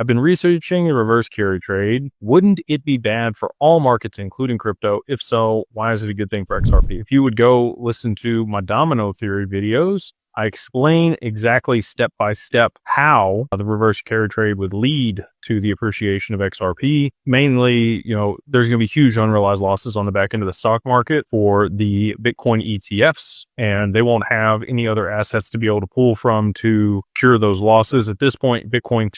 I've been researching the reverse carry trade. Wouldn't it be bad for all markets, including crypto? If so, why is it a good thing for XRP? If you would go listen to my domino theory videos, I explain exactly step by step how the reverse carry trade would lead to the appreciation of XRP. Mainly, there's going to be huge unrealized losses on the back end of the stock market for the Bitcoin ETFs, and they won't have any other assets to be able to pull from to cure those losses. At this point, Bitcoin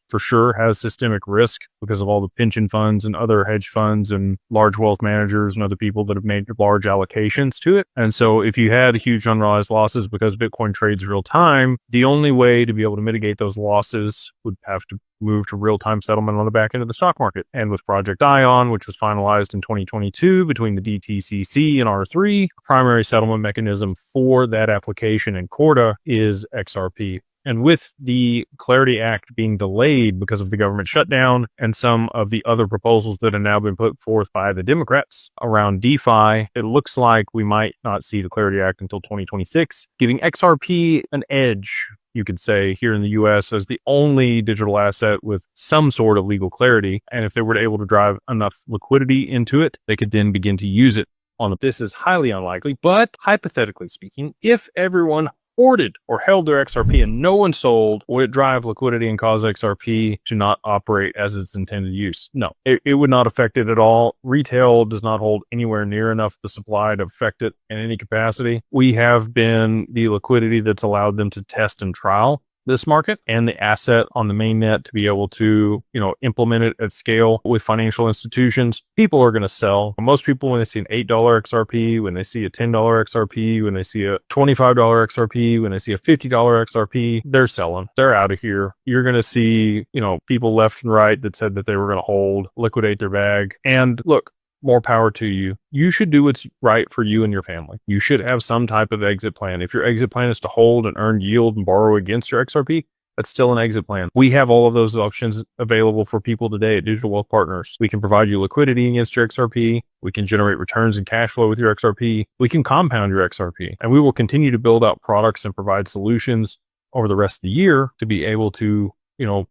for sure has systemic risk because of all the pension funds and other hedge funds and large wealth managers and other people that have made large allocations to it. And so if you had huge unrealized losses because Bitcoin trades real time, the only way to be able to mitigate those losses would have to move to real-time settlement on the back end of the stock market. And with Project Ion, which was finalized in 2022 between the DTCC and R3, primary settlement mechanism for that application in Corda is XRP. And with the Clarity Act being delayed because of the government shutdown and some of the other proposals that have now been put forth by the Democrats around DeFi, it looks like we might not see the Clarity Act until 2026, giving XRP an edge, you could say, here in the US as the only digital asset with some sort of legal clarity. And if they were able to drive enough liquidity into it, they could then begin to use it on it. This is highly unlikely, but hypothetically speaking, if everyone hoarded or held their XRP and no one sold, would it drive liquidity and cause XRP to not operate as its intended use? No, it would not affect it at all. Retail does not hold anywhere near enough the supply to affect it in any capacity. We have been the liquidity that's allowed them to test and trial this market and the asset on the mainnet to be able to, implement it at scale with financial institutions. People are going to sell. Most people, when they see an $8 XRP, when they see a $10 XRP, when they see a $25 XRP, when they see a $50 XRP, they're selling. They're out of here. You're going to see, people left and right that said that they were going to hold, liquidate their bag. And look, more power to you. You should do what's right for you and your family. You should have some type of exit plan. If your exit plan is to hold and earn yield and borrow against your XRP, that's still an exit plan. We have all of those options available for people today at Digital Wealth Partners. We can provide you liquidity against your XRP. We can generate returns and cash flow with your XRP. We can compound your XRP. And we will continue to build out products and provide solutions over the rest of the year to be able to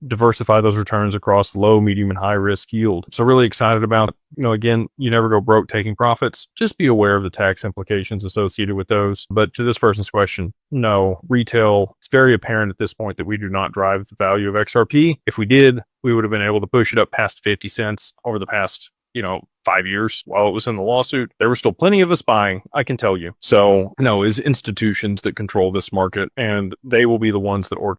diversify those returns across low, medium, and high risk yield. So really excited about, again, you never go broke taking profits. Just be aware of the tax implications associated with those. But to this person's question, no, retail, it's very apparent at this point that we do not drive the value of XRP. If we did, we would have been able to push it up past 50 cents over the past 5 years while it was in the lawsuit. There were still plenty of us buying, I can tell you. So, it's institutions that control this market, and they will be the ones that